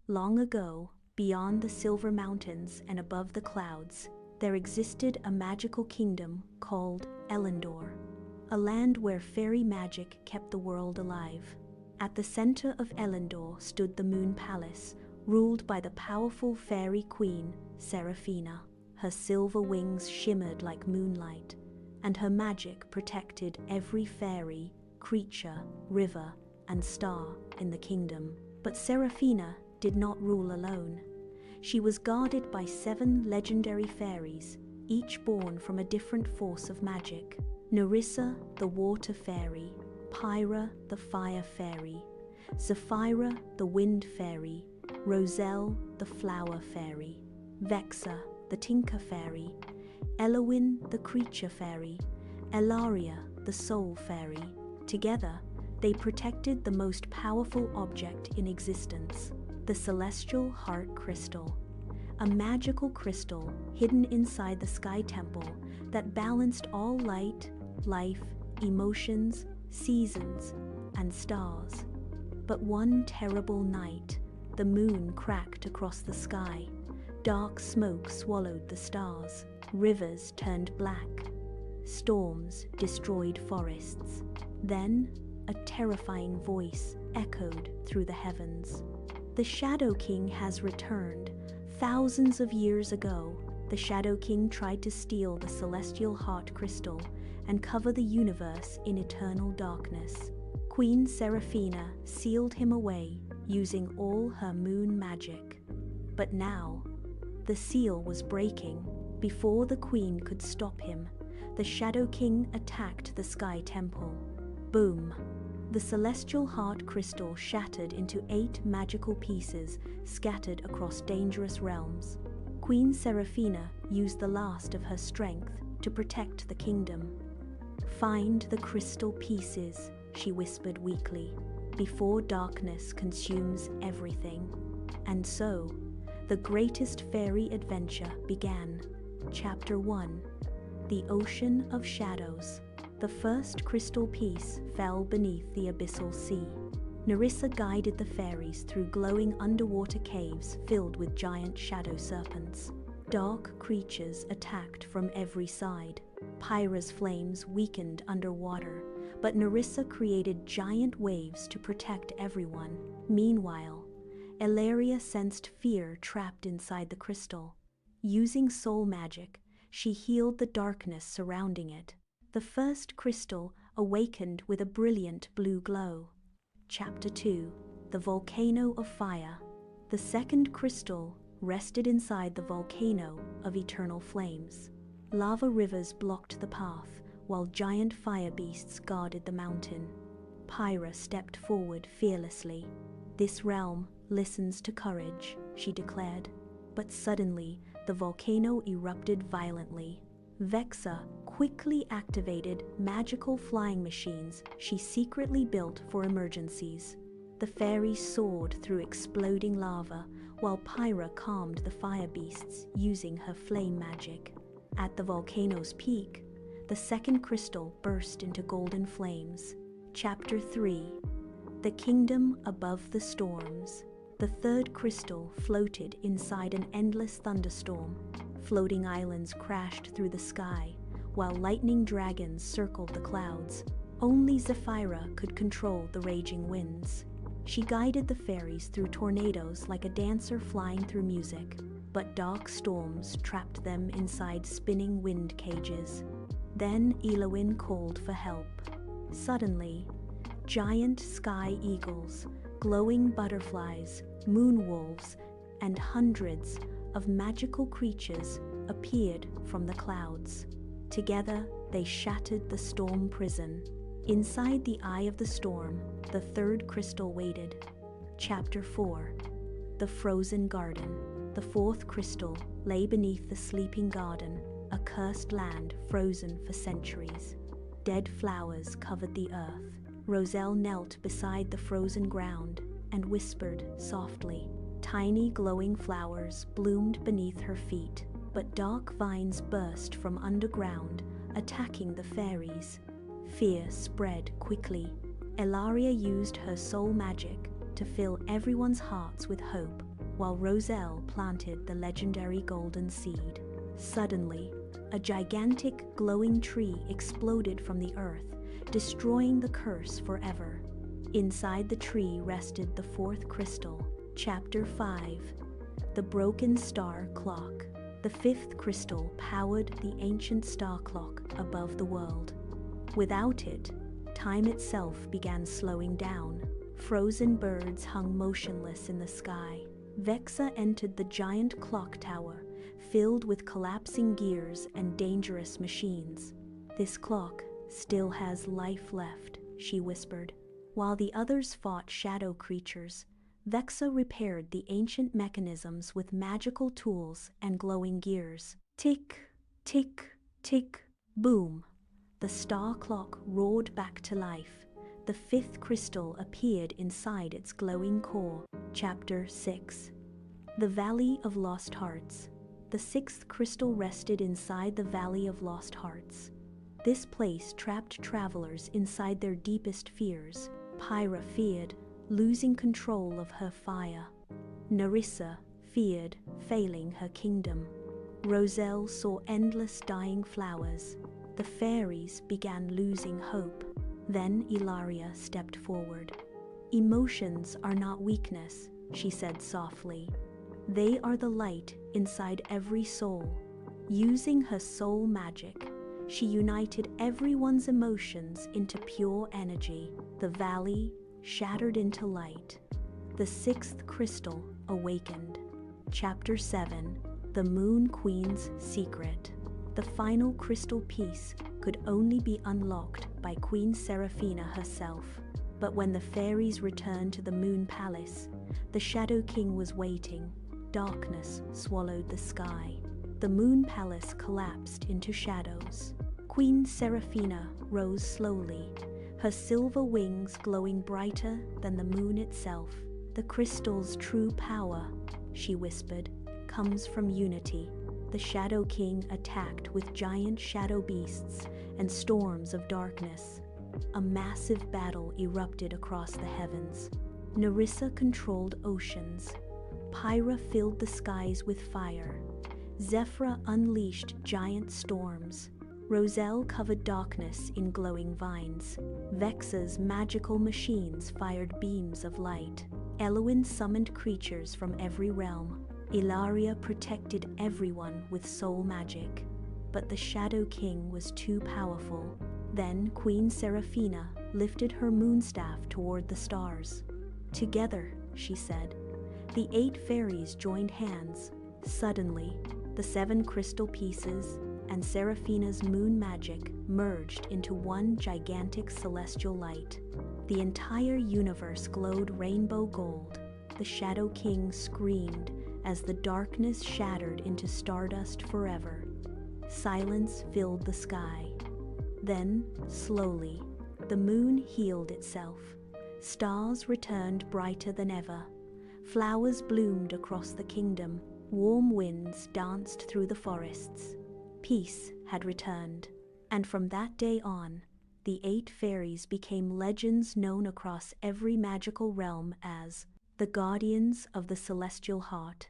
Long ago, beyond the silver mountains and above the clouds, there existed a magical kingdom called Elendor, a land where fairy magic kept the world alive. At the center of Elendor stood the Moon Palace, ruled by the powerful fairy queen, Seraphina. Her silver wings shimmered like moonlight, and her magic protected every fairy, creature, river, and star in the kingdom. But Seraphina did not rule alone. She was guarded by 7 legendary fairies, each born from a different force of magic. Nerissa, the water fairy, Pyra, the fire fairy, Zephyra, the wind fairy, Roselle, the flower fairy, Vexa, the tinker fairy, Elowin, the creature fairy, Elaria, the soul fairy. Together, they protected the most powerful object in existence, the celestial heart crystal, a magical crystal hidden inside the sky temple that balanced all light, life, emotions, seasons, and stars. But one terrible night, the moon cracked across the sky. Dark smoke swallowed the stars. Rivers turned black. Storms destroyed forests. Then, a terrifying voice echoed through the heavens. The Shadow King has returned. Thousands of years ago, the Shadow King tried to steal the celestial heart crystal and cover the universe in eternal darkness. Queen Seraphina sealed him away using all her moon magic. But now, the seal was breaking. Before the queen could stop him, the Shadow King attacked the Sky Temple. Boom! The celestial heart crystal shattered into 8 magical pieces scattered across dangerous realms. Queen Seraphina used the last of her strength to protect the kingdom. "Find the crystal pieces," she whispered weakly, "before darkness consumes everything." And so, the greatest fairy adventure began. Chapter 1: The Ocean of Shadows. The first crystal piece fell beneath the abyssal sea. Nerissa guided the fairies through glowing underwater caves filled with giant shadow serpents. Dark creatures attacked from every side. Pyra's flames weakened underwater, but Nerissa created giant waves to protect everyone. Meanwhile, Elaria sensed fear trapped inside the crystal. Using soul magic, she healed the darkness surrounding it. The first crystal awakened with a brilliant blue glow. Chapter 2: The Volcano of Fire. The second crystal rested inside the volcano of eternal flames. Lava rivers blocked the path, while giant fire beasts guarded the mountain. Pyra stepped forward fearlessly. "This realm listens to courage," she declared. But suddenly, the volcano erupted violently. Vexa quickly activated magical flying machines she secretly built for emergencies. The fairies soared through exploding lava, while Pyra calmed the fire beasts using her flame magic. At the volcano's peak, the second crystal burst into golden flames. Chapter 3: The Kingdom Above the Storms. The third crystal floated inside an endless thunderstorm. Floating islands crashed through the sky, while lightning dragons circled the clouds. Only Zephyra could control the raging winds. She guided the fairies through tornadoes like a dancer flying through music, but dark storms trapped them inside spinning wind cages. Then Elowin called for help. Suddenly, giant sky eagles, glowing butterflies, moon wolves, and hundreds of magical creatures appeared from the clouds. Together, they shattered the storm prison. Inside the eye of the storm, the third crystal waited. Chapter 4: The Frozen Garden. The fourth crystal lay beneath the sleeping garden, a cursed land frozen for centuries. Dead flowers covered the earth. Roselle knelt beside the frozen ground and whispered softly. Tiny glowing flowers bloomed beneath her feet, but dark vines burst from underground, attacking the fairies. Fear spread quickly. Elaria used her soul magic to fill everyone's hearts with hope. while Roselle planted the legendary golden seed. Suddenly, a gigantic glowing tree exploded from the earth, destroying the curse forever. Inside the tree rested the fourth crystal. Chapter 5. The Broken Star Clock. The fifth crystal powered the ancient star clock above the world. Without it, time itself began slowing down. Frozen birds hung motionless in the sky. Vexa entered the giant clock tower, filled with collapsing gears and dangerous machines. "This clock still has life left," she whispered. While the others fought shadow creatures, Vexa repaired the ancient mechanisms with magical tools and glowing gears. Tick, tick, tick, boom. The star clock roared back to life. The fifth crystal appeared inside its glowing core. Chapter 6. The Valley of Lost Hearts. The sixth crystal rested inside the Valley of Lost Hearts. This place trapped travelers inside their deepest fears. Pyra feared losing control of her fire. Nerissa feared failing her kingdom. Roselle saw endless dying flowers. The fairies began losing hope. Then Ilaria stepped forward. "Emotions are not weakness," she said softly. "They are the light inside every soul." Using her soul magic, she united everyone's emotions into pure energy. The valley shattered into light. The sixth crystal awakened. Chapter 7. The Moon Queen's Secret. The final crystal piece could only be unlocked by Queen Seraphina herself. But when the fairies returned to the Moon Palace, the Shadow King was waiting. Darkness swallowed the sky. The Moon Palace collapsed into shadows. Queen Seraphina rose slowly, her silver wings glowing brighter than the moon itself. "The crystal's true power," she whispered, "comes from unity." The Shadow King attacked with giant shadow beasts and storms of darkness. A massive battle erupted across the heavens. Nerissa controlled oceans. Pyra filled the skies with fire. Zephyra unleashed giant storms. Roselle covered darkness in glowing vines. Vexa's magical machines fired beams of light. Elowin summoned creatures from every realm. Ilaria protected everyone with soul magic. But the Shadow King was too powerful. Then Queen Seraphina lifted her moonstaff toward the stars. "Together," she said. The 8 fairies joined hands. Suddenly, the 7 crystal pieces and Seraphina's moon magic merged into one gigantic celestial light. The entire universe glowed rainbow gold. The Shadow King screamed as the darkness shattered into stardust forever. Silence filled the sky. Then, slowly, the moon healed itself. Stars returned brighter than ever. Flowers bloomed across the kingdom. Warm winds danced through the forests. Peace had returned, and from that day on, the 8 fairies became legends known across every magical realm as the Guardians of the Celestial Heart.